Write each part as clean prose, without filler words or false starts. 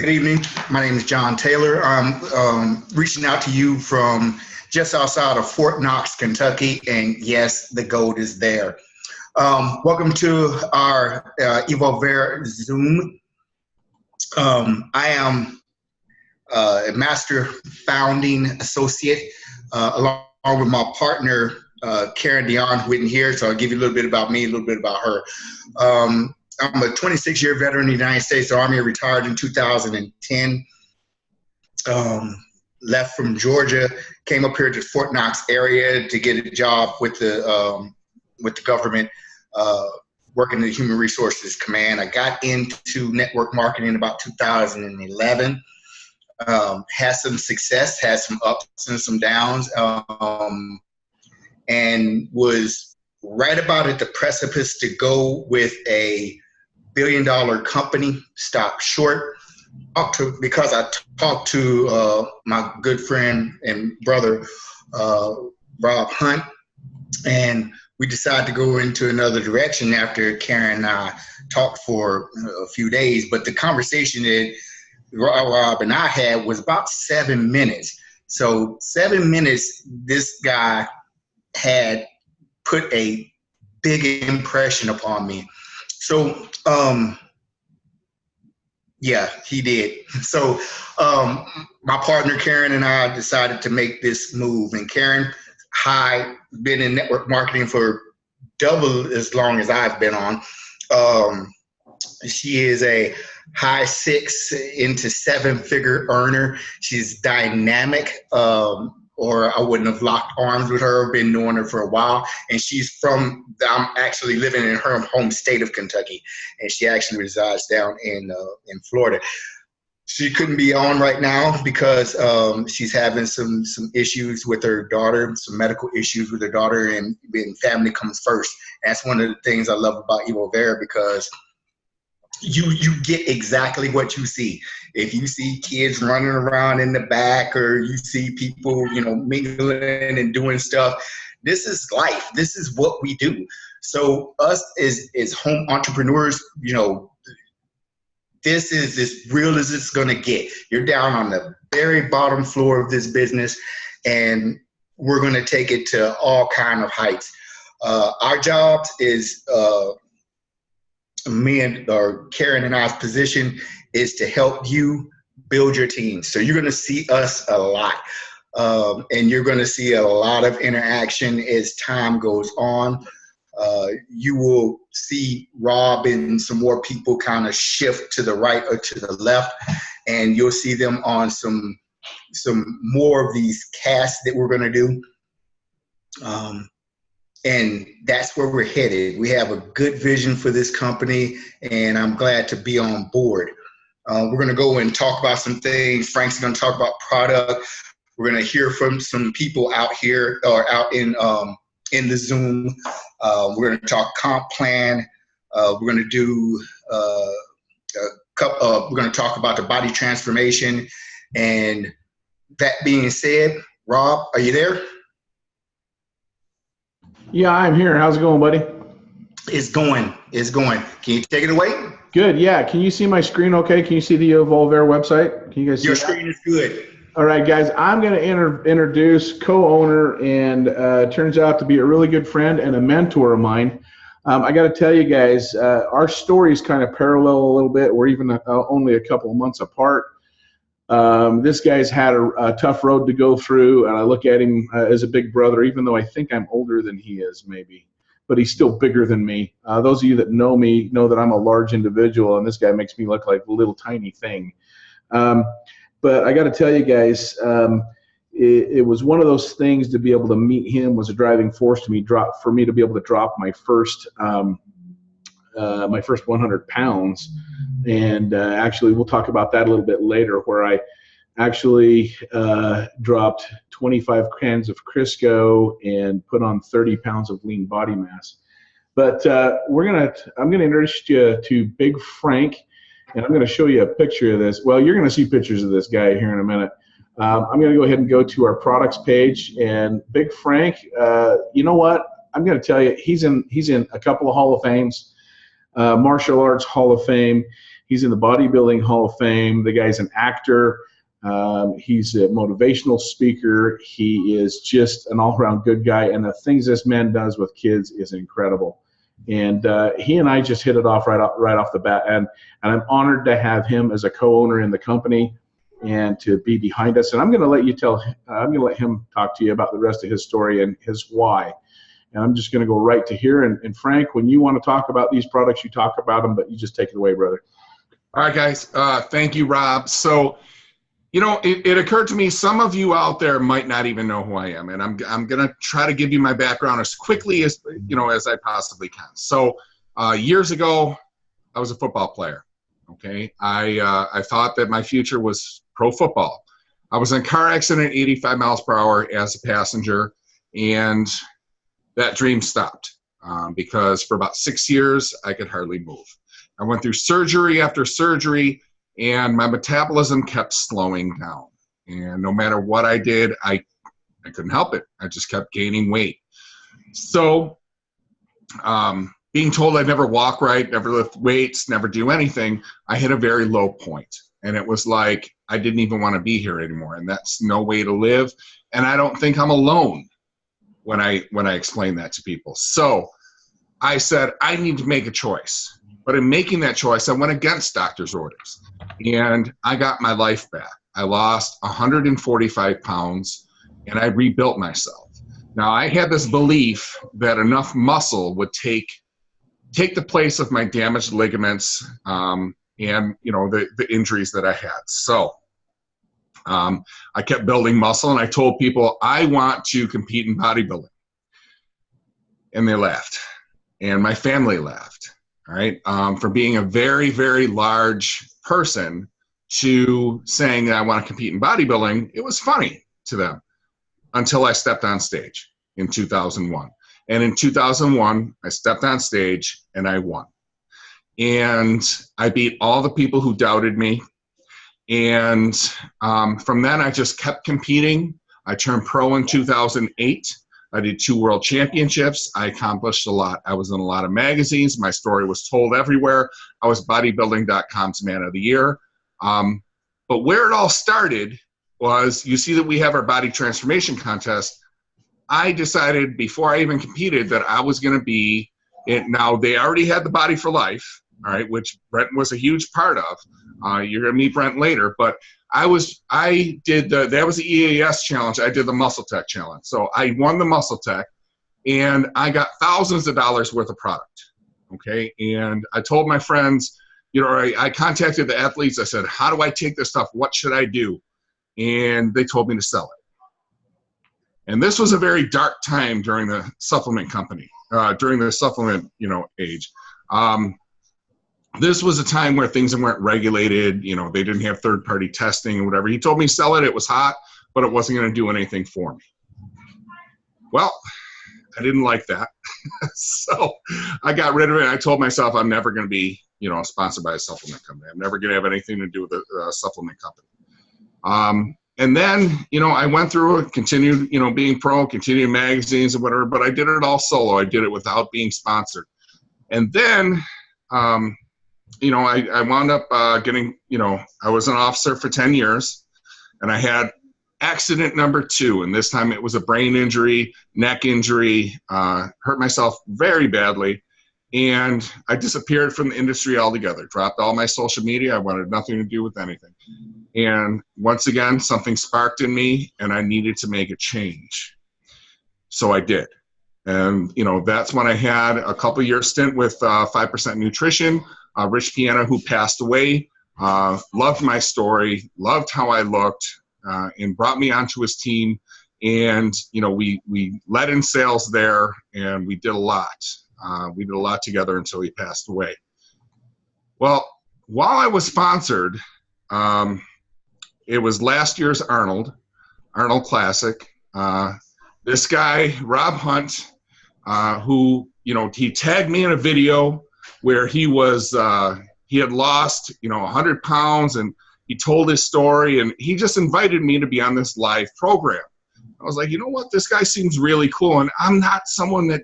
Good evening. My name is John Taylor. I'm reaching out to you from just outside of Fort Knox, Kentucky, and yes, the gold is there. Welcome to our EvolvaiR Zoom. I am a master founding associate along with my partner, Karen Dion, who isn't here, so I'll give you a little bit about me, a little bit about her. I'm a 26-year veteran of the United States Army, retired in 2010. Left from Georgia, came up here to the Fort Knox area to get a job with the government, working in the Human Resources Command. I got into network marketing in about 2011. Had some success, had some ups and some downs, and was right about at the precipice to go with a billion-dollar company, stopped short. Because I talked to my good friend and brother, Rob Hunt, and we decided to go into another direction after Karen and I talked for a few days. But the conversation that Rob and I had was about 7 minutes. So 7 minutes, this guy had put a big impression upon me. So, yeah, he did. So my partner, Karen, and I decided to make this move. And Karen, been in network marketing for double as long as I've been on. She is a high 6 into 7-figure earner. She's dynamic, or I wouldn't have locked arms with her, been knowing her for a while. And I'm actually living in her home state of Kentucky, and she actually resides down in Florida. She couldn't be on right now because she's having some issues with her daughter, some medical issues with her daughter, and family comes first. And that's one of the things I love about EvolvaiR, because you get exactly what you see. If you see kids running around in the back, or you see people, mingling and doing stuff, this is life. This is what we do. So us as home entrepreneurs, this is as real as it's going to get. You're down on the very bottom floor of this business, and we're going to take it to all kind of heights. Our job is, Karen and I's position is to help you build your team. So you're going to see us a lot, and you're going to see a lot of interaction as time goes on. You will see Rob and some more people kind of shift to the right or to the left, and you'll see them on some more of these casts that we're going to do. And that's where we're headed. We have a good vision for this company, and I'm glad to be on board. We're going to go and talk about some things. Frank's going to talk about product. We're going to hear from some people out here or out in the Zoom. We're going to talk comp plan. We're going to do we're going to talk about the body transformation. And that being said, Rob, are you there? Yeah, I'm here. How's it going, buddy? It's going. Can you take it away? Good. Yeah. Can you see my screen okay? Can you see the EvolvaiR website? Can you guys see your screen is good. All right, guys. I'm going to introduce co-owner, and turns out to be a really good friend and a mentor of mine. I got to tell you guys, our stories kind of parallel a little bit. We're even only a couple of months apart. This guy's had a tough road to go through, and I look at him as a big brother, even though I think I'm older than he is, maybe. But he's still bigger than me. Those of you that know me know that I'm a large individual, and this guy makes me look like a little tiny thing. But I got to tell you guys, it was one of those things. To be able to meet him was a driving force for me to be able to drop my first 100 pounds. And actually, we'll talk about that a little bit later, where I actually dropped 25 cans of Crisco and put on 30 pounds of lean body mass. But I'm gonna introduce you to Big Frank, and I'm gonna show you a picture of this. Well, you're gonna see pictures of this guy here in a minute. I'm gonna go ahead and go to our products page, and Big Frank, you know what? I'm gonna tell you, he's in a couple of Hall of Fames, Martial Arts Hall of Fame. He's in the Bodybuilding Hall of Fame. The guy's an actor. He's a motivational speaker. He is just an all-around good guy, and the things this man does with kids is incredible. And he and I just hit it off right off the bat, and I'm honored to have him as a co-owner in the company and to be behind us. And I'm going to let him talk to you about the rest of his story and his why. And I'm just going to go right to here. And Frank, when you want to talk about these products, you talk about them, but you just take it away, brother. All right, guys. Thank you, Rob. So, you know, it occurred to me, some of you out there might not even know who I am, and I'm going to try to give you my background as quickly as, as I possibly can. So, years ago, I was a football player. Okay, I thought that my future was pro football. I was in a car accident, 85 miles per hour as a passenger, and that dream stopped because for about 6 years, I could hardly move. I went through surgery after surgery, and my metabolism kept slowing down. And no matter what I did, I couldn't help it. I just kept gaining weight. So being told I'd never walk right, never lift weights, never do anything, I hit a very low point. And it was like I didn't even want to be here anymore. And that's no way to live. And I don't think I'm alone when I explain that to people. So I said, I need to make a choice. But in making that choice, I went against doctor's orders. And I got my life back. I lost 145 pounds, and I rebuilt myself. Now, I had this belief that enough muscle would take the place of my damaged ligaments and, the injuries that I had. So I kept building muscle, and I told people, I want to compete in bodybuilding. And they laughed. And my family laughed. All right, from being a very, very large person to saying that I want to compete in bodybuilding, it was funny to them until I stepped on stage in 2001. And in 2001, I stepped on stage and I won. And I beat all the people who doubted me. And from then, I just kept competing. I turned pro in 2008. I did 2 world championships. I accomplished a lot. I was in a lot of magazines. My story was told everywhere. I was bodybuilding.com's man of the year. But where it all started was, you see that we have our body transformation contest. I decided before I even competed that I was going to be it. Now, they already had the Body for Life, all right, which Brent was a huge part of. You're going to meet Brent later, but that was the EAS challenge. I did the Muscle Tech challenge. So I won the Muscle Tech, and I got thousands of dollars worth of product. Okay. And I told my friends, I contacted the athletes. I said, how do I take this stuff? What should I do? And they told me to sell it. And this was a very dark time during the supplement company, during the supplement, age. This was a time where things weren't regulated. They didn't have third-party testing and whatever. He told me sell it. It was hot, but it wasn't going to do anything for me. Well, I didn't like that. So I got rid of it. I told myself I'm never going to be, sponsored by a supplement company. I'm never going to have anything to do with a supplement company. And then, I went through it, continued, being pro, continued magazines and whatever, but I did it all solo. I did it without being sponsored. And then, I wound up getting, I was an officer for 10 years, and I had accident number 2. And this time it was a brain injury, neck injury, hurt myself very badly. And I disappeared from the industry altogether, dropped all my social media. I wanted nothing to do with anything. And once again, something sparked in me, and I needed to make a change. So I did. And, that's when I had a couple year stint with 5% Nutrition. Rich Piana, who passed away, loved my story, loved how I looked, and brought me onto his team. And, we led in sales there, and we did a lot. We did a lot together until he passed away. Well, while I was sponsored, it was last year's Arnold Classic. This guy, Rob Hunt, who, he tagged me in a video where he had lost, 100 pounds, and he told his story, and he just invited me to be on this live program. I was like, you know what, this guy seems really cool, and I'm not someone that,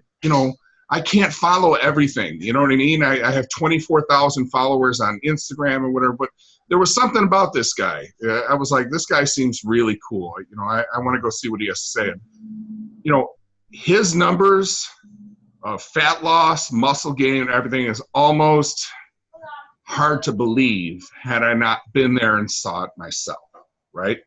I can't follow everything. You know what I mean? I have 24,000 followers on Instagram or whatever, but there was something about this guy. I was like, this guy seems really cool. You know, I want to go see what he has to say. You know, his numbers of fat loss, muscle gain, and everything is almost hard to believe had I not been there and saw it myself, right?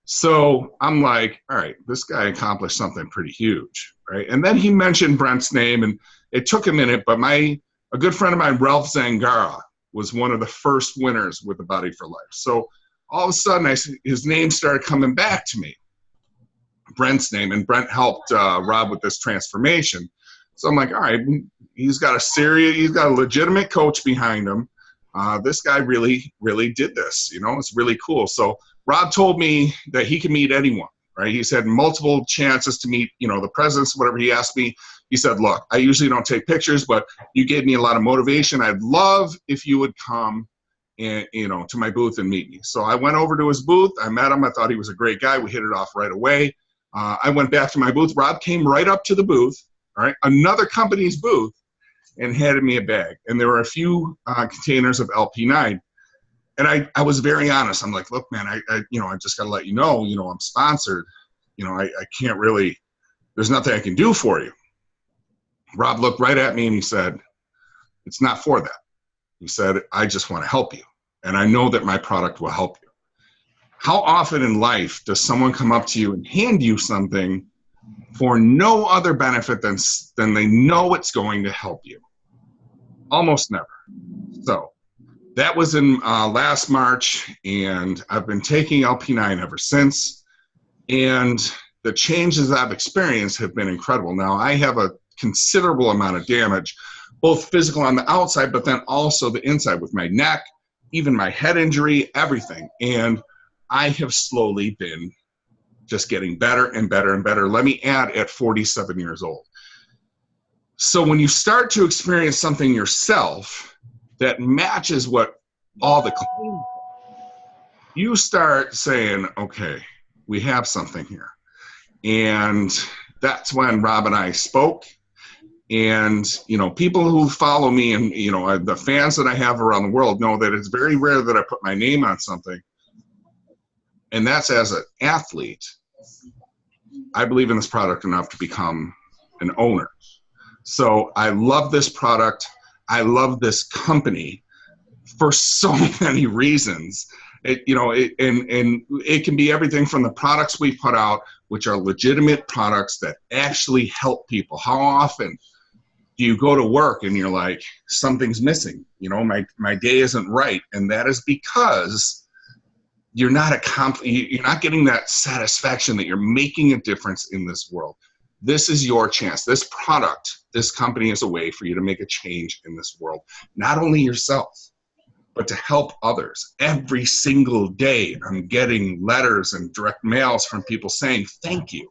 So I'm like, all right, this guy accomplished something pretty huge, right? And then he mentioned Brent's name, and it took a minute, but a good friend of mine, Ralph Zangara, was one of the first winners with the Body for Life. So all of a sudden, his name started coming back to me, Brent's name, and Brent helped Rob with this transformation. So I'm like, all right, he's got a legitimate coach behind him. This guy really, really did this, you know, it's really cool. So Rob told me that he can meet anyone, right? He's had multiple chances to meet, you know, the presidents, whatever. He asked me, he said, look, I usually don't take pictures, but you gave me a lot of motivation. I'd love if you would come and, you know, to my booth and meet me. So I went over to his booth. I met him. I thought he was a great guy. We hit it off right away. I went back to my booth. Rob came right up to the booth, all right, another company's booth, and handed me a bag. And there were a few containers of LP9. And I was very honest. I'm like, look, man, I just got to let you know, I'm sponsored. You know, I can't really, there's nothing I can do for you. Rob looked right at me and he said, it's not for that. He said, I just want to help you. And I know that my product will help you. How often in life does someone come up to you and hand you something for no other benefit than they know it's going to help you? Almost never. So that was in last March, and I've been taking LP9 ever since. And the changes I've experienced have been incredible. Now, I have a considerable amount of damage, both physical on the outside, but then also the inside with my neck, even my head injury, everything. And I have slowly been just getting better and better and better. Let me add, at 47 years old. So when you start to experience something yourself that matches what all the claims, you start saying, okay, we have something here. And that's when Rob and I spoke. And, people who follow me and, the fans that I have around the world know that it's very rare that I put my name on something. And that's as an athlete. I believe in this product enough to become an owner. So I love this product. I love this company for so many reasons. And it can be everything from the products we put out, which are legitimate products that actually help people. How often do you go to work and you're like, something's missing? My day isn't right. And that is because you're not getting that satisfaction that you're making a difference in this world. This is your chance. This product, this company is a way for you to make a change in this world. Not only yourself, but to help others. Every single day, I'm getting letters and direct mails from people saying, thank you.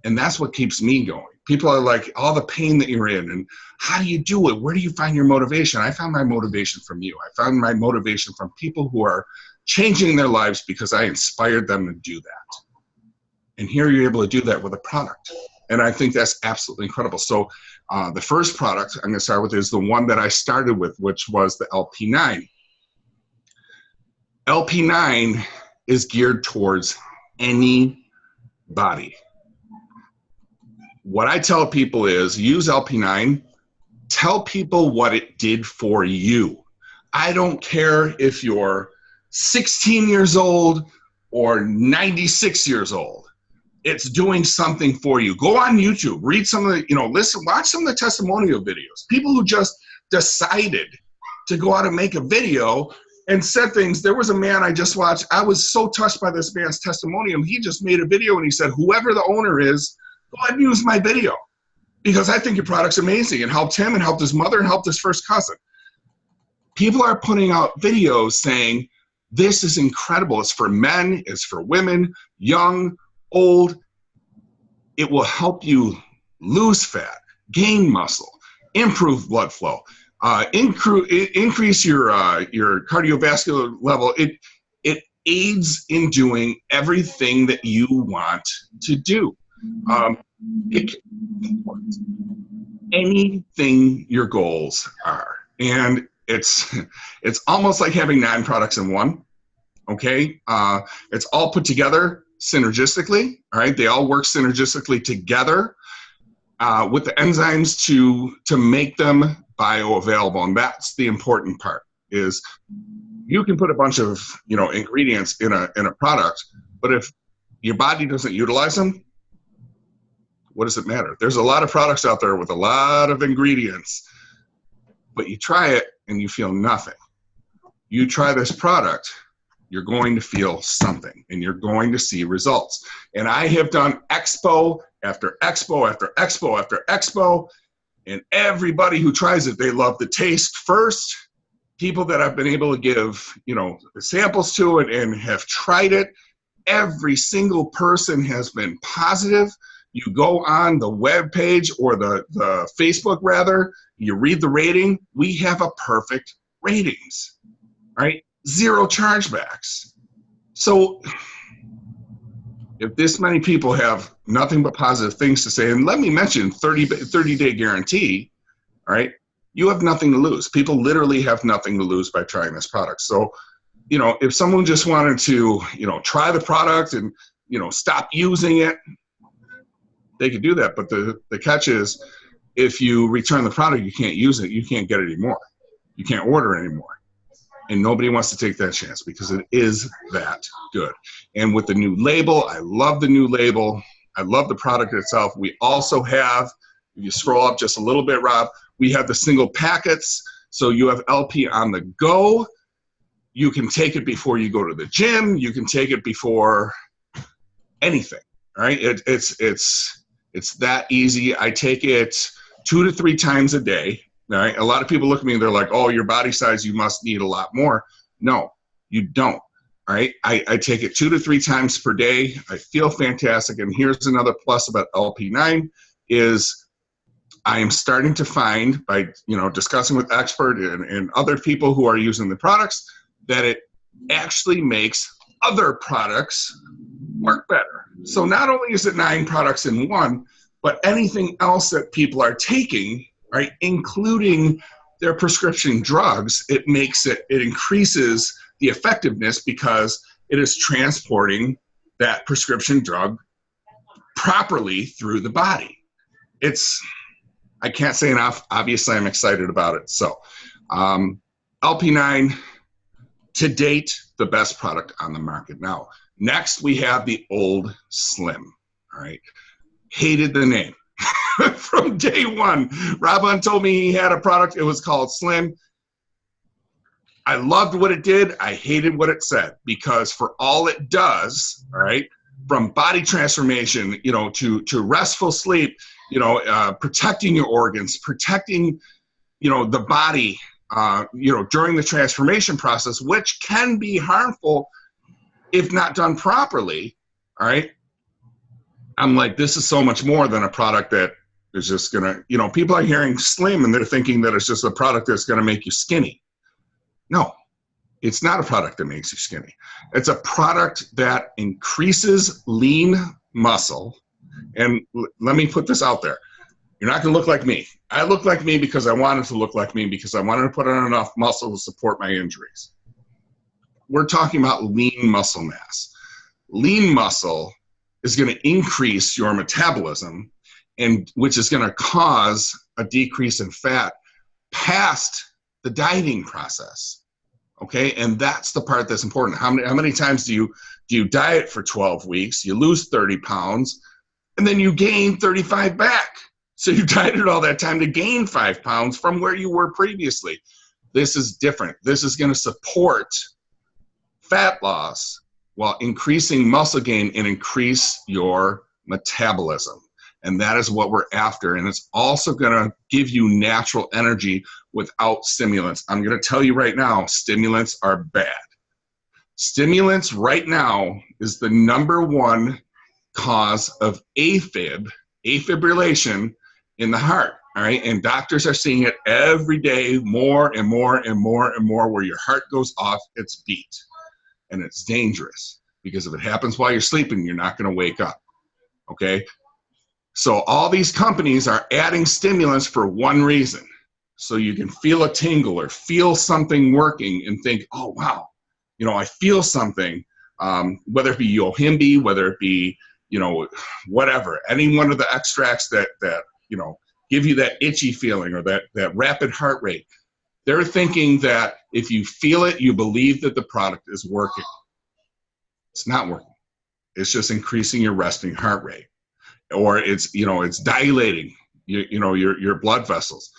And that's what keeps me going. People are like, all the pain that you're in, and how do you do it? Where do you find your motivation? I found my motivation from you. I found my motivation from people who are changing their lives because I inspired them to do that. And here you're able to do that with a product. And I think that's absolutely incredible. So the first product I'm going to start with is the one that I started with, which was the LP9. LP9 is geared towards anybody. What I tell people is use LP9. Tell people what it did for you. I don't care if you're 16 years old or 96 years old. It's doing something for you. Go on YouTube, read some of the, watch some of the testimonial videos. People who just decided to go out and make a video and said things. There was a man I just watched. I was so touched by this man's testimonial. He just made a video and he said, whoever the owner is, go ahead and use my video because I think your product's amazing, and helped him and helped his mother and helped his first cousin. People are putting out videos saying, this is incredible. It's for men, it's for women, young, old. It will help you lose fat, gain muscle, improve blood flow, increase your cardiovascular level. It aids in doing everything that you want to do. anything your goals are. And it's almost like having 9 products in one. Okay, it's all put together synergistically. All right, they all work synergistically together with the enzymes to make them bioavailable, and that's the important part. Is you can put a bunch of ingredients in a product, but if your body doesn't utilize them, what does it matter? There's a lot of products out there with a lot of ingredients, but you try it and you feel nothing. You try this product, you're going to feel something, and you're going to see results. And I have done expo after expo after expo after expo, and everybody who tries it, they love the taste first. People that I've been able to give, samples to it and have tried it, every single person has been positive. You go on the web page or the Facebook rather, you read the rating. We have a perfect ratings, right? 0 chargebacks. So if this many people have nothing but positive things to say, and let me mention 30-day guarantee, all right? You have nothing to lose. People literally have nothing to lose by trying this product. So, if someone just wanted to, try the product and, stop using it, they could do that. But the catch is, if you return the product, you can't use it. You can't get it anymore. You can't order it anymore. And nobody wants to take that chance because it is that good. And with the new label, I love the new label. I love the product itself. We also have, if you scroll up just a little bit, Rob, we have the single packets. So you have LP on the go. You can take it before you go to the gym. You can take it before anything, all right? It's that easy. I take it 2 to 3 times a day. All right? A lot of people look at me and they're like, oh, your body size, you must need a lot more. No, you don't. All right? I take it 2 to 3 times per day. I feel fantastic. And here's another plus about LP9 is I am starting to find by discussing with expert and other people who are using the products that it actually makes other products work better. So not only is it 9 products in one, but anything else that people are taking, right, including their prescription drugs, it increases the effectiveness because it is transporting that prescription drug properly through the body. I can't say enough. Obviously, I'm excited about it. So LP9, to date, the best product on the market. Now, next we have the Old Slim, all right? Hated the name. From day one. Robin told me he had a product. It was called Slim. I loved what it did. I hated what it said because for all it does, all right, from body transformation, to restful sleep, protecting your organs, protecting, the body, during the transformation process, which can be harmful if not done properly, all right? I'm like, this is so much more than a product that is just going to, people are hearing Slim and they're thinking that it's just a product that's going to make you skinny. No, it's not a product that makes you skinny. It's a product that increases lean muscle. And let me put this out there. You're not going to look like me. I look like me because I wanted to look like me because I wanted to put on enough muscle to support my injuries. We're talking about lean muscle mass. Lean muscle is going to increase your metabolism, and which is going to cause a decrease in fat past the dieting process. Okay, and that's the part that's important. How many times do you diet for 12 weeks? You lose 30 pounds, and then you gain 35 back. So you dieted all that time to gain 5 pounds from where you were previously. This is different. This is going to support fat loss while increasing muscle gain and increase your metabolism. And that is what we're after. And it's also going to give you natural energy without stimulants. I'm going to tell you right now, stimulants are bad. Stimulants right now is the #1 cause of AFib, afibrillation in the heart. All right. And doctors are seeing it every day, more and more and more and more, where your heart goes off its beat. And it's dangerous because if it happens while you're sleeping, you're not going to wake up. Okay. So all these companies are adding stimulants for one reason. So you can feel a tingle or feel something working and think, oh, wow, you know, I feel something, whether it be yohimbe, whether it be, you know, whatever, any one of the extracts that you know, give you that itchy feeling or that rapid heart rate. They're thinking that if you feel it, you believe that the product is working. It's not working. It's just increasing your resting heart rate. Or it's, you know, it's dilating, you know, your blood vessels.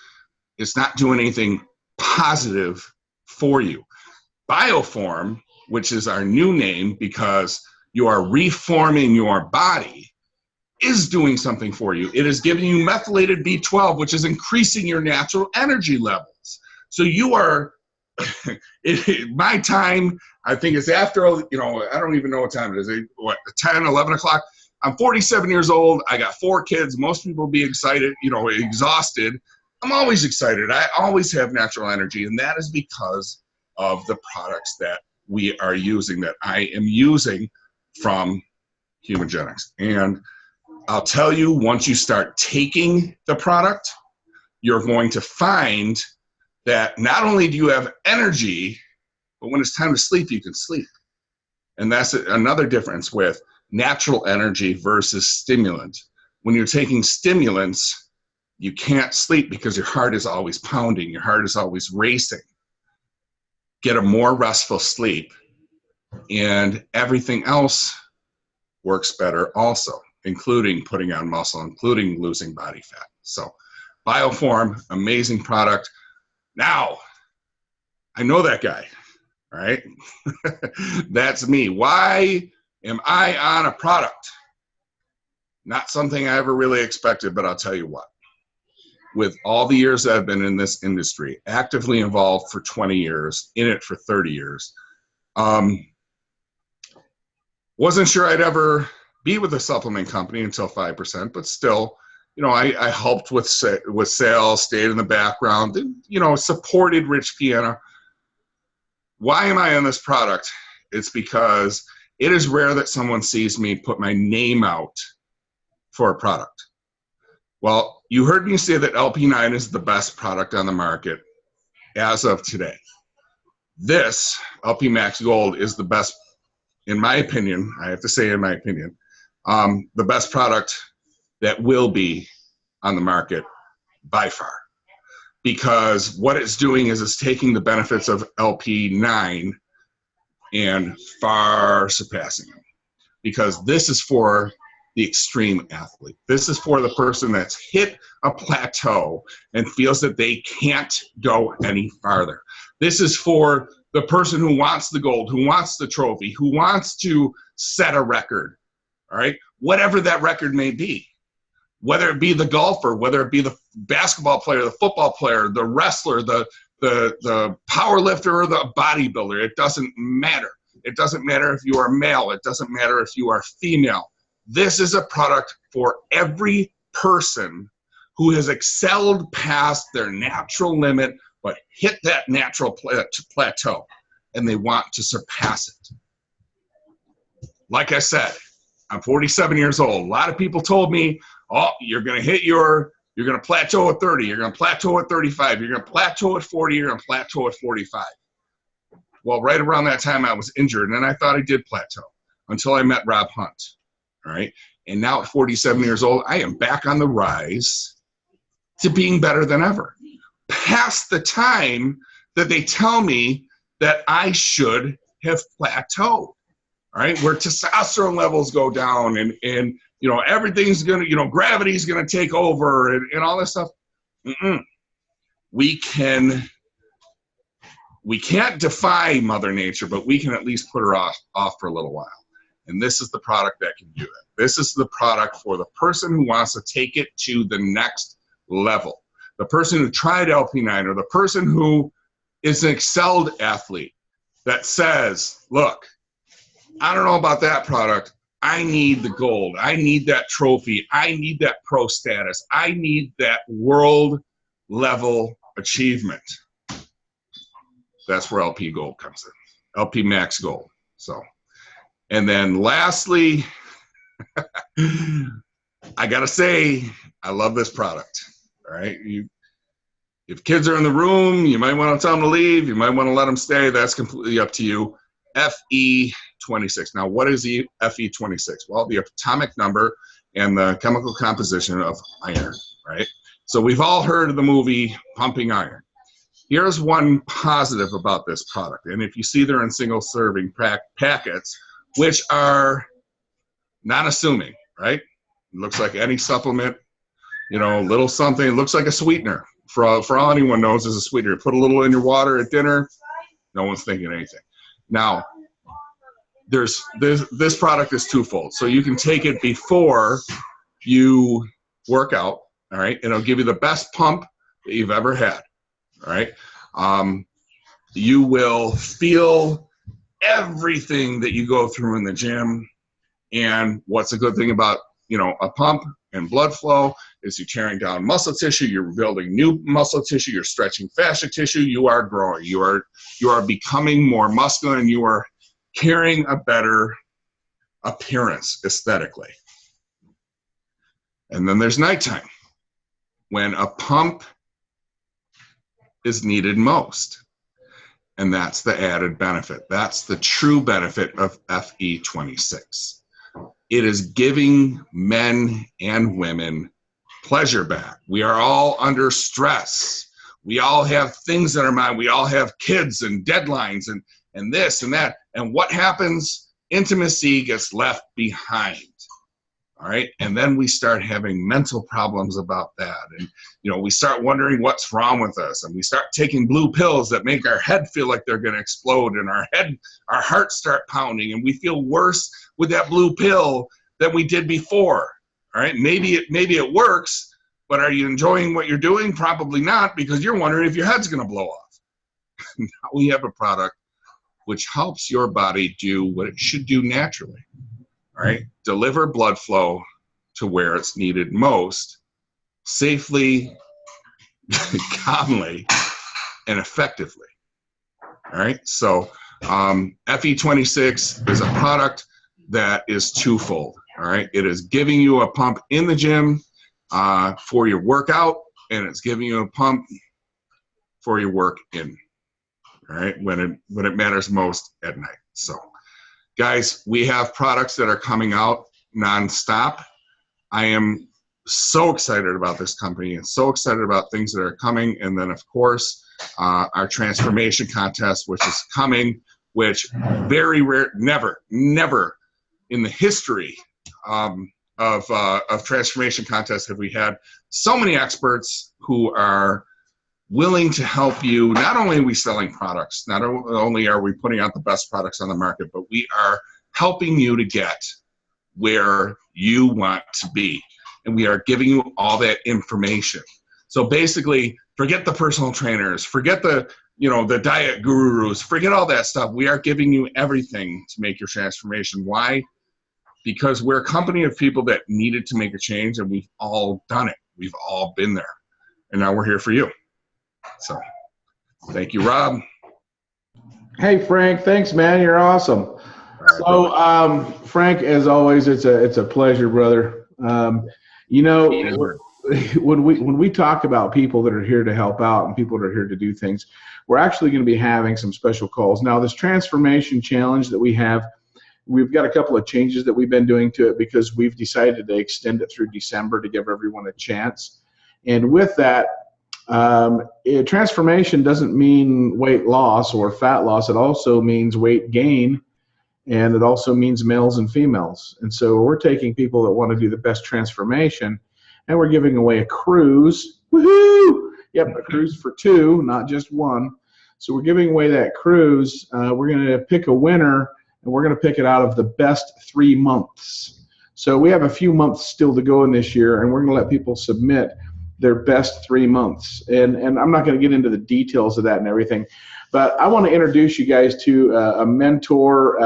It's not doing anything positive for you. Bioform, which is our new name because you are reforming your body, is doing something for you. It is giving you methylated B12, which is increasing your natural energy levels. So you are, my time, I think it's after, you know, I don't even know what time it is, what, 10, 11 o'clock? I'm 47 years old. I got 4 kids. Most people be excited, you know, exhausted. I'm always excited. I always have natural energy, and that is because of the products that we are using, that I am using from Humagenics. And I'll tell you, once you start taking the product, you're going to find that not only do you have energy, but when it's time to sleep, you can sleep. And that's another difference with natural energy versus stimulant. When you're taking stimulants, you can't sleep because your heart is always pounding, your heart is always racing. Get a more restful sleep, and everything else works better also, including putting on muscle, including losing body fat. So Bioform, amazing product. Now, I know that guy, right? That's me. Why am I on a product? Not something I ever really expected, but I'll tell you what. With all the years that I've been in this industry, actively involved for 20 years, in it for 30 years, wasn't sure I'd ever be with a supplement company until 5%, but still, you know, I helped with sales, stayed in the background, and, you know, supported Rich Piana. Why am I on this product? It's because it is rare that someone sees me put my name out for a product. Well, you heard me say that LP9 is the best product on the market as of today. This, LP Max Gold, is the best, in my opinion, I have to say in my opinion, the best product that will be on the market by far. Because what it's doing is it's taking the benefits of LP9 and far surpassing them. Because this is for the extreme athlete. This is for the person that's hit a plateau and feels that they can't go any farther. This is for the person who wants the gold, who wants the trophy, who wants to set a record, all right? Whatever that record may be. Whether it be the golfer, whether it be the basketball player, the football player, the wrestler, the power lifter, or the bodybuilder, it doesn't matter. It doesn't matter if you are male. It doesn't matter if you are female. This is a product for every person who has excelled past their natural limit, but hit that natural plateau, and they want to surpass it. Like I said, I'm 47 years old. A lot of people told me, oh, you're going to plateau at 30, you're going to plateau at 35, you're going to plateau at 40, you're going to plateau at 45. Well, right around that time I was injured, and I thought I did plateau until I met Rob Hunt, all right? And now at 47 years old, I am back on the rise to being better than ever. Past the time that they tell me that I should have plateaued, all right? Where testosterone levels go down and you know, everything's going to, you know, gravity's going to take over and all this stuff. We can't defy Mother Nature, but we can at least put her off for a little while. And this is the product that can do it. This is the product for the person who wants to take it to the next level. The person who tried LP9, or the person who is an excelled athlete that says, look, I don't know about that product. I need the gold. I need that trophy. I need that pro status. I need that world level achievement. That's where LP Gold comes in. LP Max Gold. So, and then lastly, I gotta say, I love this product. All right, if kids are in the room, you might want to tell them to leave. You might want to let them stay. That's completely up to you. Fe26. Now, what is the Fe26? Well, the atomic number and the chemical composition of iron, right? So we've all heard of the movie Pumping Iron. Here's one positive about this product. And if you see they're in single serving packets, which are not assuming, right? It looks like any supplement, you know, little something. It looks like a sweetener. For all anyone knows is a sweetener. Put a little in your water at dinner, no one's thinking anything. Now, this product is twofold. So you can take it before you work out, all right? It'll give you the best pump that you've ever had, all right? You will feel everything that you go through in the gym. And what's a good thing about, you know, a pump and blood flow is you're tearing down muscle tissue, you're building new muscle tissue, you're stretching fascia tissue, you are growing, you are becoming more muscular, and you are carrying a better appearance aesthetically. And then there's nighttime, when a pump is needed most. And that's the added benefit. That's the true benefit of Fe26. It is giving men and women pleasure back. We are all under stress. We all have things in our mind. We all have kids and deadlines and this and that. And what happens? Intimacy gets left behind. All right. And then we start having mental problems about that. And, you know, we start wondering what's wrong with us. And we start taking blue pills that make our head feel like they're going to explode, and our hearts start pounding, and we feel worse with that blue pill than we did before. All right. Maybe it works, but are you enjoying what you're doing? Probably not, because you're wondering if your head's going to blow off. Now we have a product which helps your body do what it should do naturally. All right, deliver blood flow to where it's needed most, safely, calmly, and effectively. All right, so Fe26 is a product that is twofold. All right, it is giving you a pump in the gym for your workout, and it's giving you a pump for your work in. All right, when it matters most at night. So, guys, we have products that are coming out nonstop. I am so excited about this company and so excited about things that are coming. And then, of course, our transformation contest, which is coming, which very rare, never in the history of transformation contests have we had so many experts who are willing to help you. Not only are we selling products, not only are we putting out the best products on the market, but we are helping you to get where you want to be. And we are giving you all that information. So basically, forget the personal trainers, forget the diet gurus, forget all that stuff. We are giving you everything to make your transformation. Why? Because we're a company of people that needed to make a change, and we've all done it. We've all been there. And now we're here for you. So, thank you, Rob. Hey, Frank. Thanks, man. You're awesome. So, Frank, as always, it's a pleasure, brother. You know, when we talk about people that are here to help out and people that are here to do things, we're actually going to be having some special calls. Now, this transformation challenge that we have, we've got a couple of changes that we've been doing to it because we've decided to extend it through December to give everyone a chance. And with that, transformation doesn't mean weight loss or fat loss. It also means weight gain, and it also means males and females. And so we're taking people that want to do the best transformation, and we're giving away a cruise. Woohoo! Yep, a cruise for 2, not just 1. So we're giving away that cruise. We're going to pick a winner, and we're going to pick it out of the best 3 months. So we have a few months still to go in this year, and we're going to let people submit their best 3 months. And I'm not going to get into the details of that and everything, but I want to introduce you guys to a mentor,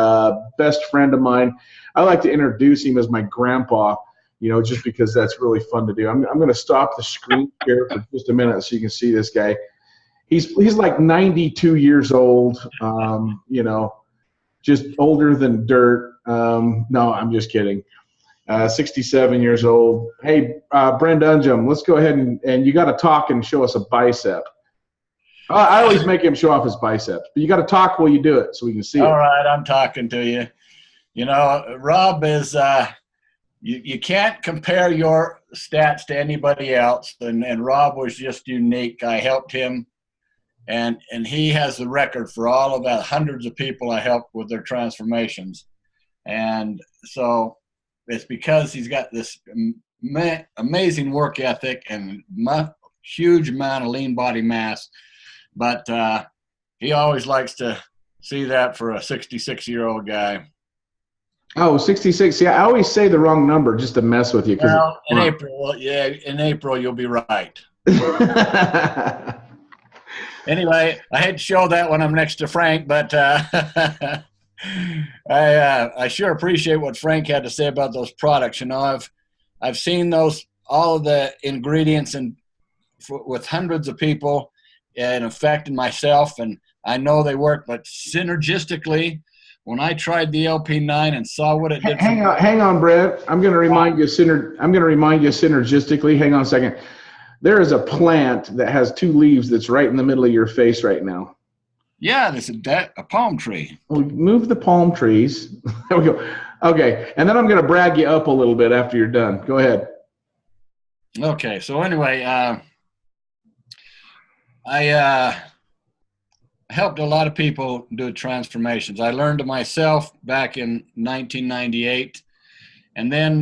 best friend of mine. I like to introduce him as my grandpa, just because that's really fun to do. I'm going to stop the screen here for just a minute so you can see this guy. He's like 92 years old, just older than dirt. No, I'm just kidding. 67 years old. Hey, Brent Undhjem, let's go ahead and you got to talk and show us a bicep. I always make him show off his biceps, but you got to talk while you do it so we can see it. All right, I'm talking to you. You know, Rob is, you can't compare your stats to anybody else, and Rob was just unique. I helped him, and he has the record for all of that, hundreds of people I helped with their transformations. And so it's because he's got this amazing work ethic and huge amount of lean body mass, but he always likes to see that for a 66-year-old guy. Oh, 66. Yeah, I always say the wrong number just to mess with you. Well, in April, you'll be right. Anyway, I hate to show that when I'm next to Frank, but I sure appreciate what Frank had to say about those products. You know, I've seen those, all of the ingredients with hundreds of people, and affected myself, and I know they work, but synergistically, when I tried the LP9 and saw what it did. Hang on, Brent. I'm going to remind you synergistically. Hang on a second. There is a plant that has 2 leaves that's right in the middle of your face right now. Yeah, this is a palm tree. Well, move the palm trees. There we go. Okay, and then I'm going to brag you up a little bit after you're done. Go ahead. Okay, so anyway, I helped a lot of people do transformations. I learned to myself back in 1998, and then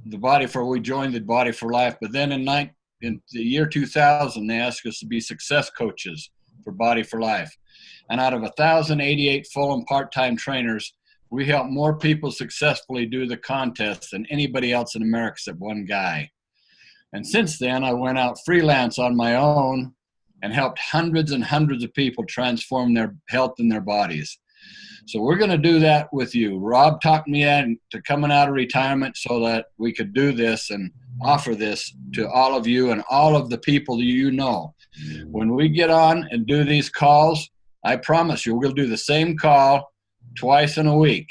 we joined the Body for Life. But then in the year 2000, they asked us to be success coaches for Body for Life. And out of 1,088 full and part-time trainers, we helped more people successfully do the contest than anybody else in America except one guy. And since then, I went out freelance on my own and helped hundreds and hundreds of people transform their health and their bodies. So we're going to do that with you. Rob talked me into coming out of retirement so that we could do this and offer this to all of you and all of the people you know. When we get on and do these calls, I promise you we'll do the same call twice in a week.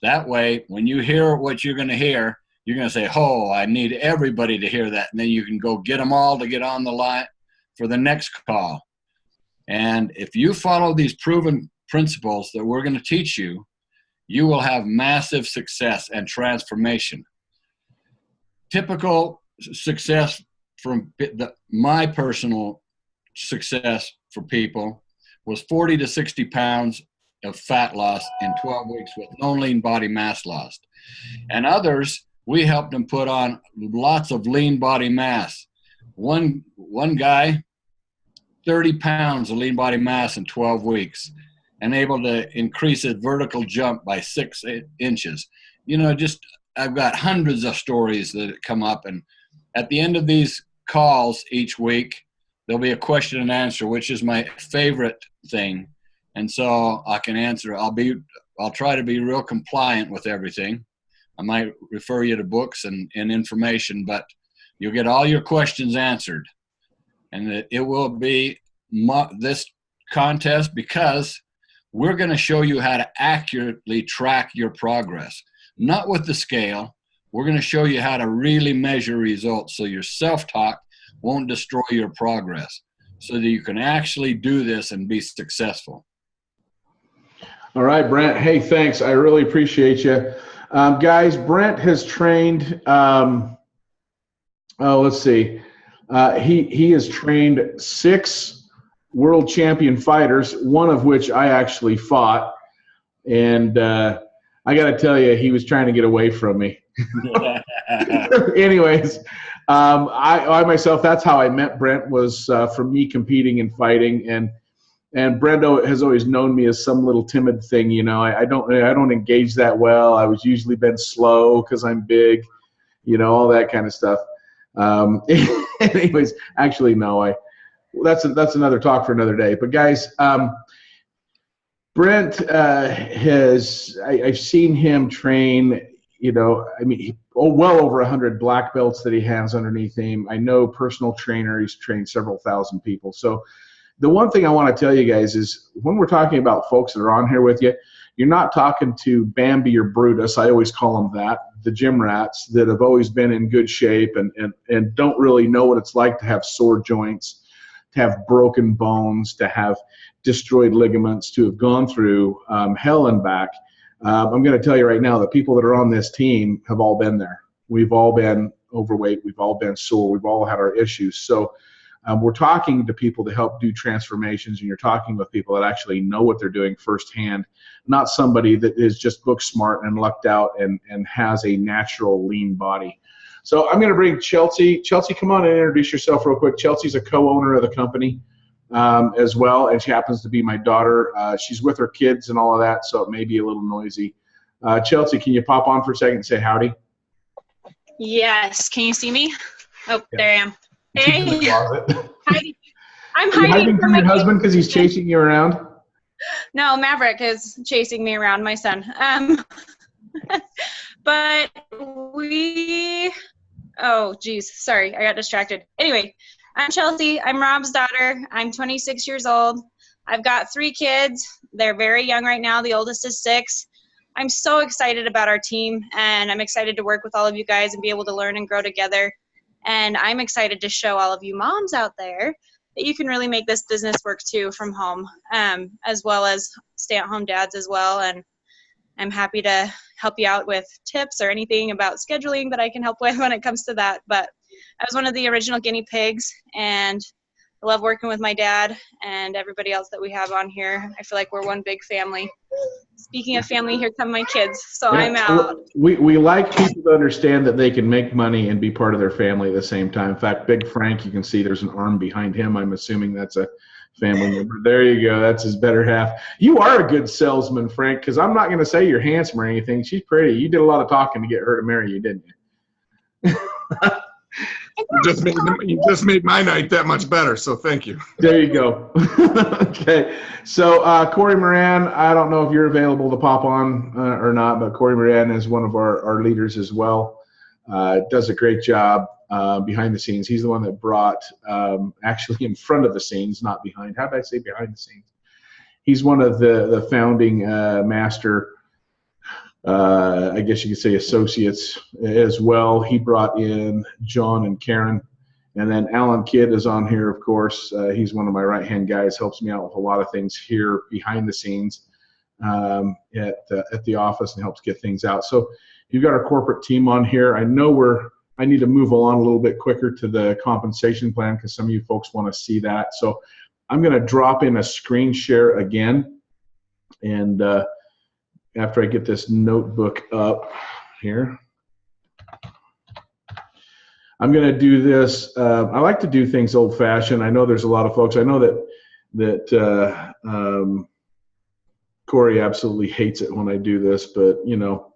That way, when you hear what you're going to hear, you're going to say, oh, I need everybody to hear that. And then you can go get them all to get on the line for the next call. And if you follow these proven principles that we're going to teach you, you will have massive success and transformation. Typical success from my personal success for people was 40 to 60 pounds of fat loss in 12 weeks with no lean body mass loss. And others, we helped them put on lots of lean body mass. One guy, 30 pounds of lean body mass in 12 weeks and able to increase his vertical jump by 6 inches. You know, I've got hundreds of stories that come up, and at the end of these calls each week, there'll be a question and answer, which is my favorite thing. And so I can answer. I'll try to be real compliant with everything. I might refer you to books and information, but you'll get all your questions answered. And it will be this contest because we're going to show you how to accurately track your progress. Not with the scale. We're going to show you how to really measure results so your self-talk won't destroy your progress, so that you can actually do this and be successful. All right, Brent. Hey, thanks. I really appreciate you. Guys, Brent has trained, let's see. He has trained 6 world champion fighters, one of which I actually fought. And I got to tell you, he was trying to get away from me. Anyways, I myself, that's how I met Brent, was from me competing and fighting. And Brent has always known me as some little timid thing, you know. I don't engage that well. I was usually been slow because I'm big, you know, all that kind of stuff. Anyways, actually, no, that's another talk for another day. But guys, Brent I've seen him train, you know, I mean, well over 100 black belts that he has underneath him. I know personal trainer, he's trained several thousand people. So the one thing I want to tell you guys is when we're talking about folks that are on here with you, You're not talking to Bambi or Brutus, I always call them that, the gym rats that have always been in good shape and don't really know what it's like to have sore joints, to have broken bones, to have destroyed ligaments, to have gone through hell and back. I'm going to tell you right now, the people that are on this team have all been there. We've all been overweight. We've all been sore. We've all had our issues. So we're talking to people to help do transformations, and you're talking with people that actually know what they're doing firsthand, not somebody that is just book smart and lucked out and has a natural lean body. So I'm going to bring Chelsie. Chelsie, come on and introduce yourself real quick. Chelsea's a co-owner of the company as well, and she happens to be my daughter. She's with her kids and all of that, so it may be a little noisy. Chelsie, can you pop on for a second and say howdy? Yes. Can you see me? Oh, yeah. There I am. Hey. I'm hiding from your husband because he's chasing you around? No, Maverick is chasing me around, my son. But oh, geez. Sorry, I got distracted. Anyway, I'm Chelsie. I'm Rob's daughter. I'm 26 years old. I've got 3 kids. They're very young right now. The oldest is 6. I'm so excited about our team, and I'm excited to work with all of you guys and be able to learn and grow together. And I'm excited to show all of you moms out there that you can really make this business work too from home, as well as stay-at-home dads as well. And I'm happy to help you out with tips or anything about scheduling that I can help with when it comes to that. But I was one of the original guinea pigs, and I love working with my dad and everybody else that we have on here. I feel like we're one big family. Speaking of family, here come my kids. So yeah, I'm out. We like people to understand that they can make money and be part of their family at the same time. In fact, Big Frank, you can see there's an arm behind him. I'm assuming that's a family member. There you go. That's his better half. You are a good salesman, Frank, because I'm not going to say you're handsome or anything. She's pretty. You did a lot of talking to get her to marry you, didn't you? You just made my night that much better, so thank you. There you go. Okay, so Corey Moran, I don't know if you're available to pop on or not, but Corey Moran is one of our leaders as well. Does a great job behind the scenes. He's the one that brought, actually in front of the scenes, not behind. How did I say behind the scenes? He's one of the founding master, I guess you could say, associates as well. He brought in John and Karen, and then Alan Kidd is on here, of course. He's one of my right-hand guys, helps me out with a lot of things here behind the scenes at the office and helps get things out. So you've got our corporate team on here. I know I need to move along a little bit quicker to the compensation plan because some of you folks want to see that. So I'm going to drop in a screen share again, and after I get this notebook up here, I'm going to do this. I like to do things old-fashioned. I know there's a lot of folks. I know that Corey absolutely hates it when I do this, but you know,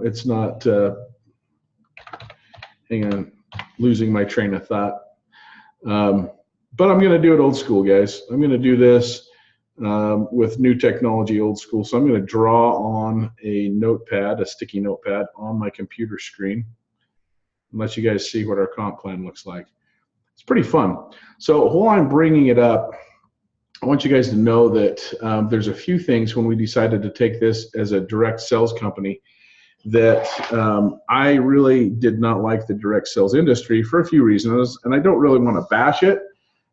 it's not. Hang on, losing my train of thought. But I'm going to do it old school, guys. I'm going to do this with new technology, old school. So I'm going to draw on a notepad, a sticky notepad on my computer screen and let you guys see what our comp plan looks like. It's pretty fun. So while I'm bringing it up, I want you guys to know that there's a few things when we decided to take this as a direct sales company that I really did not like the direct sales industry for a few reasons, and I don't really want to bash it.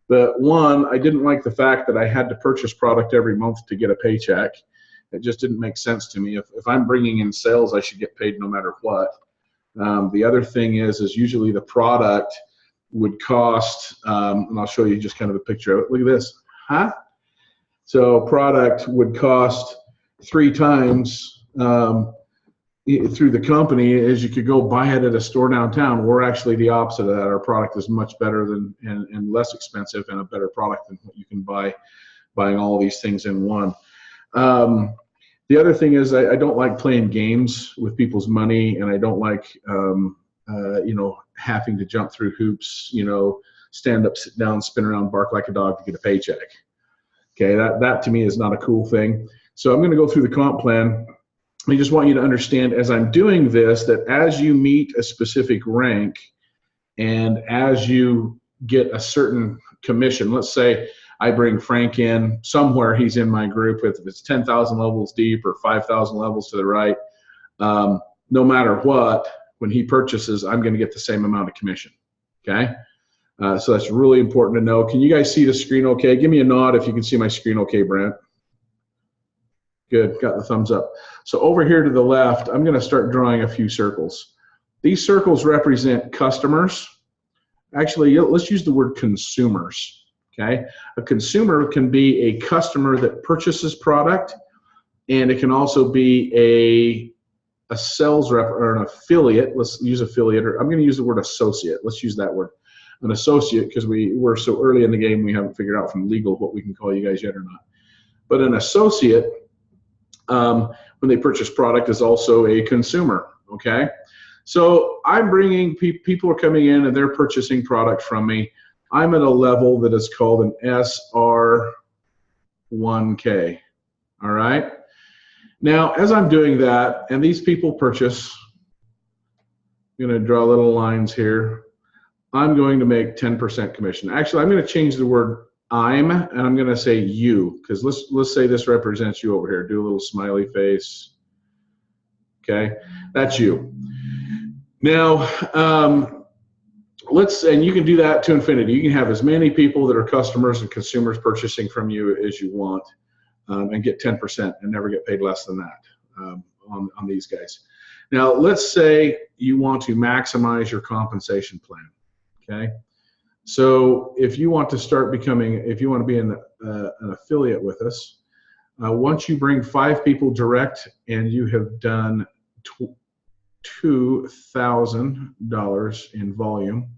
But one, I didn't like the fact that I had to purchase product every month to get a paycheck. It just didn't make sense to me. If I'm bringing in sales, I should get paid no matter what. The other thing is usually the product would cost, and I'll show you just kind of a picture of it. Look at this. Huh? So product would cost 3 times through the company as you could go buy it at a store downtown. We're actually the opposite of that. Our product is much better than and less expensive and a better product than what you can buy buying all these things in one. The other thing is I don't like playing games with people's money, and I don't like you know, having to jump through hoops, you know, stand up, sit down, spin around, bark like a dog to get a paycheck. Okay, that to me is not a cool thing. So I'm going to go through the comp plan. I just want you to understand as I'm doing this that as you meet a specific rank and as you get a certain commission, let's say I bring Frank in somewhere. He's in my group. If it's 10,000 levels deep or 5,000 levels to the right, no matter what, when he purchases, I'm going to get the same amount of commission. Okay. So that's really important to know. Can you guys see the screen okay? Give me a nod if you can see my screen okay, Brent. Good, got the thumbs up. So over here to the left, I'm going to start drawing a few circles. These circles represent customers. Actually, let's use the word consumers, okay? A consumer can be a customer that purchases product, and it can also be a sales rep or an affiliate. Let's use affiliate, or I'm going to use the word associate. Let's use that word. An associate, because we're so early in the game, we haven't figured out from legal what we can call you guys yet or not. But an associate, when they purchase product, is also a consumer, okay? So I'm bringing people are coming in and they're purchasing product from me. I'm at a level that is called an SR1K, all right? Now, as I'm doing that, and these people purchase, I'm going to draw little lines here. I'm going to make 10% commission. Actually, I'm going to change the word I'm, and I'm going to say you, because let's say this represents you over here. Do a little smiley face. Okay, that's you. Now, and you can do that to infinity. You can have as many people that are customers and consumers purchasing from you as you want, and get 10% and never get paid less than that on these guys. Now, let's say you want to maximize your compensation plan. Okay, so if you want to start if you want to be an affiliate with us, once you bring 5 people direct and you have done $2,000 in volume,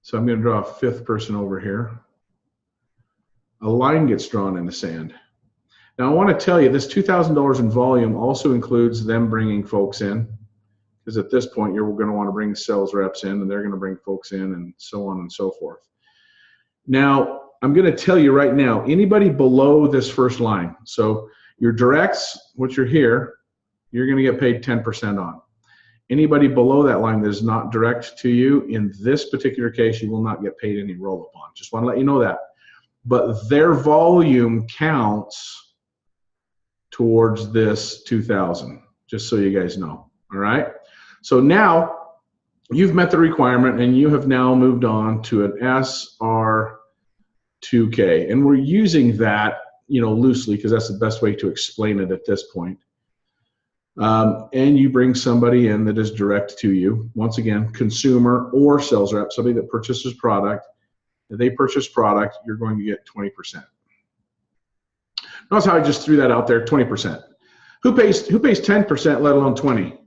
so I'm going to draw a 5th person over here, a line gets drawn in the sand. Now I want to tell you this $2,000 in volume also includes them bringing folks in, because at this point you're going to want to bring sales reps in, and they're going to bring folks in, and so on and so forth. Now, I'm going to tell you right now, anybody below this first line, so your directs, which are here, you're going to get paid 10% on. Anybody below that line that is not direct to you, in this particular case, you will not get paid any roll-up on. Just want to let you know that. But their volume counts towards this 2,000, just so you guys know. All right? So now you've met the requirement and you have now moved on to an SR2K. And we're using that, loosely, because that's the best way to explain it at this point. And you bring somebody in that is direct to you. Once again, consumer or sales rep, somebody that purchases product. If they purchase product, you're going to get 20%. Notice how I just threw that out there, 20%. Who pays 10%, let alone 20?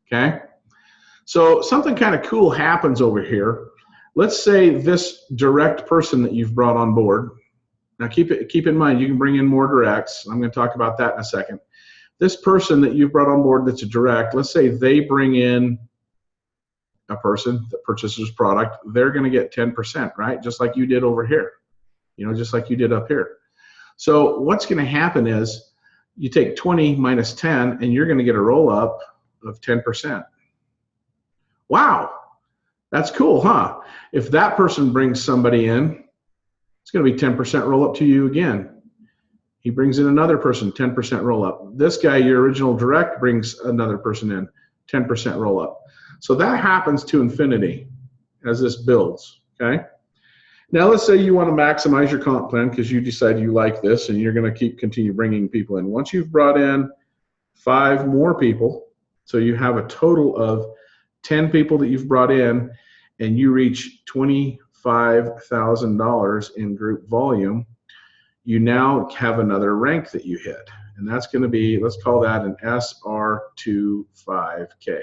Okay, so something kind of cool happens over here. Let's say this direct person that you've brought on board. Now keep in mind, you can bring in more directs. I'm going to talk about that in a second. This person that you've brought on board that's a direct, let's say they bring in a person that purchases product. They're going to get 10%, right? Just like you did over here, just like you did up here. So what's going to happen is you take 20 minus 10, and you're going to get a roll up of 10%. Wow, that's cool, huh? If that person brings somebody in, it's going to be 10% roll up to you again. He brings in another person, 10% roll up. This guy, your original direct, brings another person in, 10% roll up. So that happens to infinity as this builds, okay? Now let's say you want to maximize your comp plan because you decide you like this and you're going to continue bringing people in. Once you've brought in 5 more people, so you have a total of 10 people that you've brought in, and you reach $25,000 in group volume, you now have another rank that you hit. And that's going to be, let's call that an SR25K.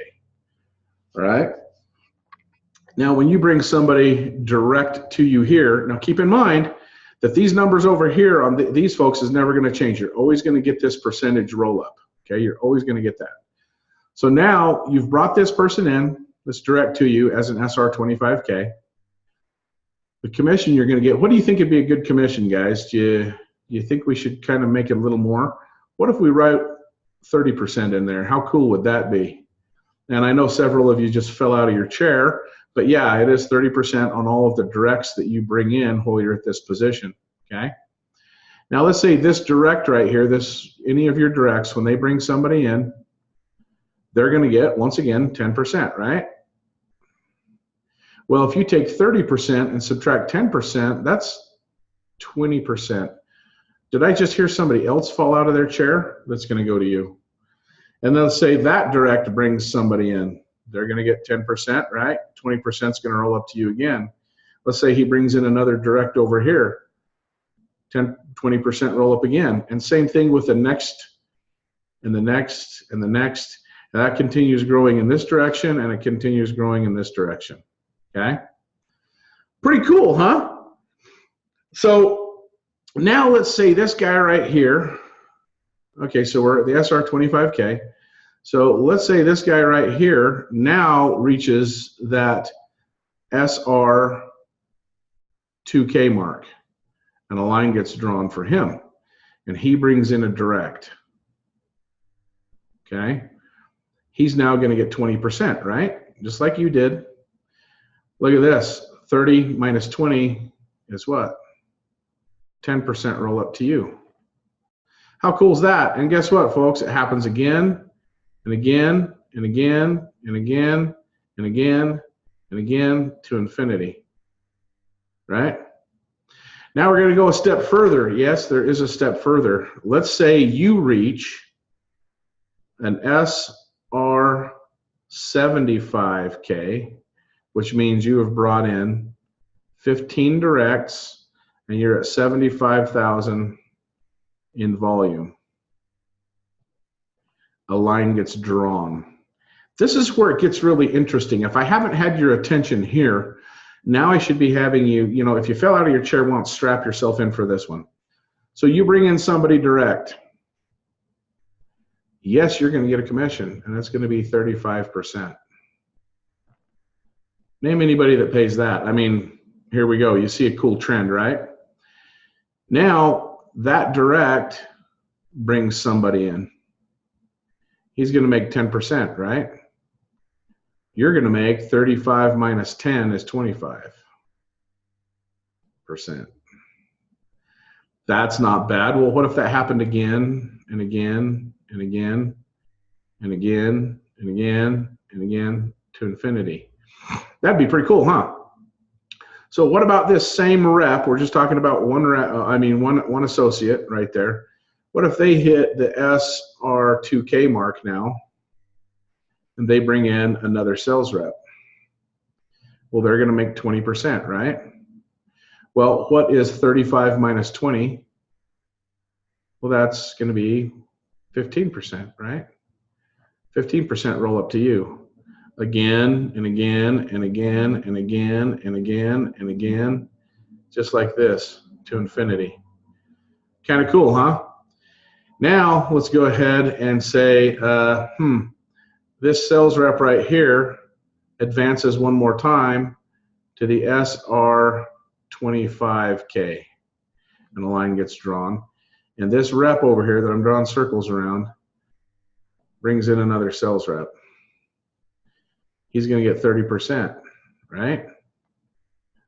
All right? Now, when you bring somebody direct to you here, now keep in mind that these numbers over here on these folks is never going to change. You're always going to get this percentage roll up. Okay? You're always going to get that. So now you've brought this person in, that's direct to you as an SR25K. The commission you're going to get, what do you think would be a good commission, guys? Do you think we should kind of make it a little more? What if we write 30% in there? How cool would that be? And I know several of you just fell out of your chair. But yeah, it is 30% on all of the directs that you bring in while you're at this position, okay? Now let's say this direct right here, any of your directs, when they bring somebody in, they're gonna get, once again, 10%, right? Well, if you take 30% and subtract 10%, that's 20%. Did I just hear somebody else fall out of their chair? That's gonna go to you. And then let's say that direct brings somebody in. They're gonna get 10%, right? 20% is gonna roll up to you again. Let's say he brings in another direct over here. 20% roll up again. And same thing with the next, and the next, and the next. And that continues growing in this direction, and it continues growing in this direction, okay? Pretty cool, huh? So now let's say this guy right here, okay, so we're at the SR25K. So let's say this guy right here now reaches that SR2K mark, and a line gets drawn for him, and he brings in a direct, okay? He's now gonna get 20%, right? Just like you did. Look at this, 30 minus 20 is what? 10% roll up to you. How cool is that? And guess what, folks? It happens again, and again, and again, and again, and again, and again, to infinity, right? Now we're gonna go a step further. Yes, there is a step further. Let's say you reach an SR75K, which means you have brought in 15 directs, and you're at 75,000 in volume. A line gets drawn. This is where it gets really interesting. If I haven't had your attention here, now I should be having you, you know, if you fell out of your chair once, strap yourself in for this one. So you bring in somebody direct. Yes, you're going to get a commission, and that's going to be 35%. Name anybody that pays that. I mean, here we go. You see a cool trend, right? Now, that direct brings somebody in. He's going to make 10%, right? You're going to make 35 minus 10 is 25%. That's not bad. Well, what if that happened again and again and again and again and again and again to infinity? That'd be pretty cool, huh? So what about this same rep? We're just talking about one rep, one associate right there. What if they hit the SR2K mark now, and they bring in another sales rep? Well, they're going to make 20%, right? Well, what is 35 minus 20? Well, that's going to be 15%, right? 15% roll up to you. Again and again and again and again and again and again, just like this, to infinity. Kind of cool, huh? Now, let's go ahead and say, this sales rep right here advances one more time to the SR25K, and a line gets drawn. And this rep over here that I'm drawing circles around brings in another sales rep. He's going to get 30%, right?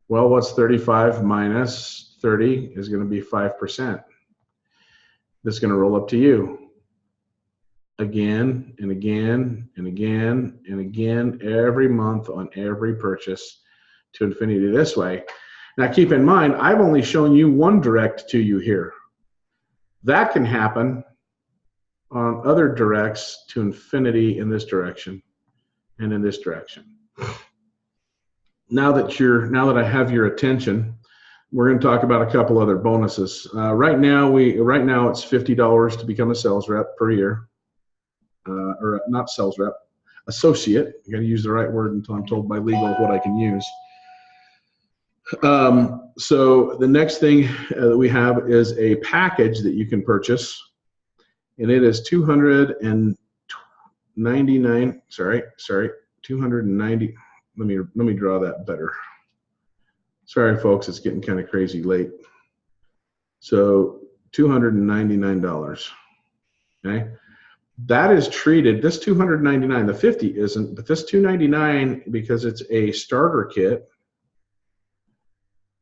Well, what's 35 minus 30 is going to be 5%. This is going to roll up to you. Again and again and again and again every month on every purchase to infinity this way. Now keep in mind, I've only shown you one direct to you here. That can happen on other directs to infinity in this direction and in this direction. Now that I have your attention, we're going to talk about a couple other bonuses. Right now it's $50 to become a sales rep per year. Or not sales rep, associate. You got to use the right word until I'm told by legal what I can use. So the next thing that we have is a package that you can purchase, and it is 299. Sorry, 290. Let me draw that better. Sorry, folks, it's getting kind of crazy late. So $299. Okay. that is treated, this $299, the 50 isn't, but this $299, because it's a starter kit,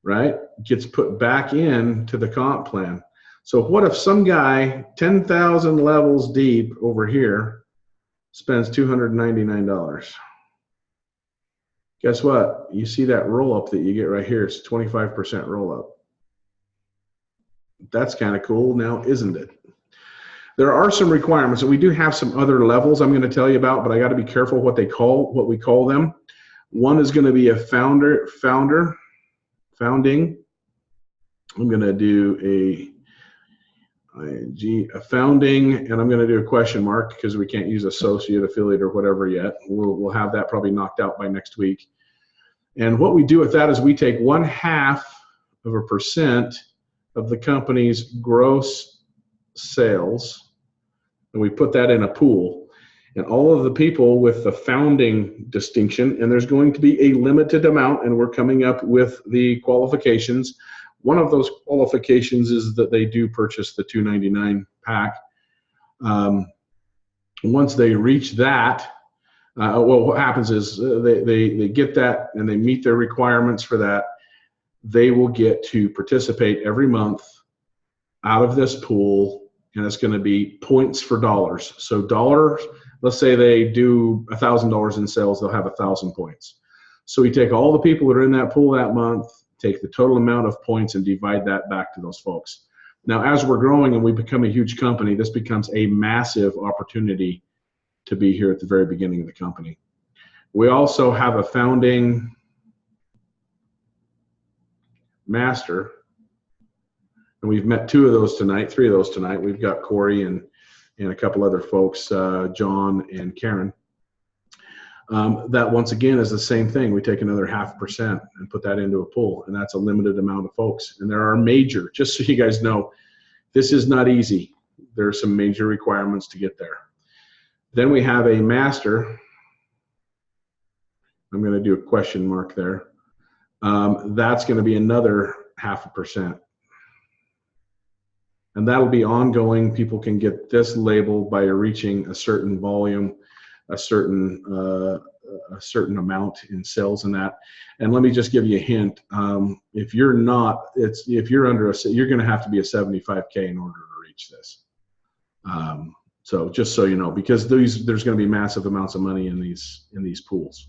right, gets put back into the comp plan. So what if some guy 10,000 levels deep over here spends $299? Guess what? You see that roll up that you get right here. It's 25% roll up. That's kind of cool now, isn't it? There are some requirements, and we do have some other levels I'm going to tell you about, but I got to be careful what we call them. One is going to be a founding. I'm going to do a founding, and I'm going to do a question mark because we can't use associate, affiliate, or whatever yet. We'll have that probably knocked out by next week. And what we do with that is we take 0.5% of the company's gross sales, and we put that in a pool. And all of the people with the founding distinction, and there's going to be a limited amount, and we're coming up with the qualifications. One of those qualifications is that they do purchase the $299 pack. Once they reach that, well, what happens is they get that and they meet their requirements for that. They will get to participate every month out of this pool, and it's going to be points for dollars. So dollars, let's say they do $1,000 in sales, they'll have 1,000 points. So we take all the people that are in that pool that month, take the total amount of points, and divide that back to those folks. Now, as we're growing and we become a huge company, this becomes a massive opportunity to be here at the very beginning of the company. We also have a founding master, and we've met 2 of those tonight, 3 of those tonight. We've got Corey and a couple other folks, John and Karen. That once again is the same thing. We take another 0.5% and put that into a pool, and that's a limited amount of folks. And there are major, just so you guys know, this is not easy. There are some major requirements to get there. Then we have a master. I'm going to do a question mark there. That's going to be another 0.5%. And that'll be ongoing. People can get this label by reaching a certain volume, a certain amount in sales in that. And let me just give you a hint. If you're under you're going to have to be a 75K in order to reach this. So just so you know, because there's going to be massive amounts of money in these pools.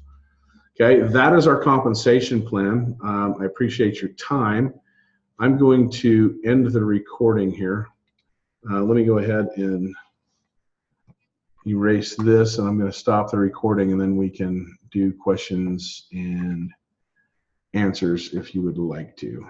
Okay, that is our compensation plan. I appreciate your time. I'm going to end the recording here. Let me go ahead and erase this, and I'm going to stop the recording, and then we can do questions and answers if you would like to.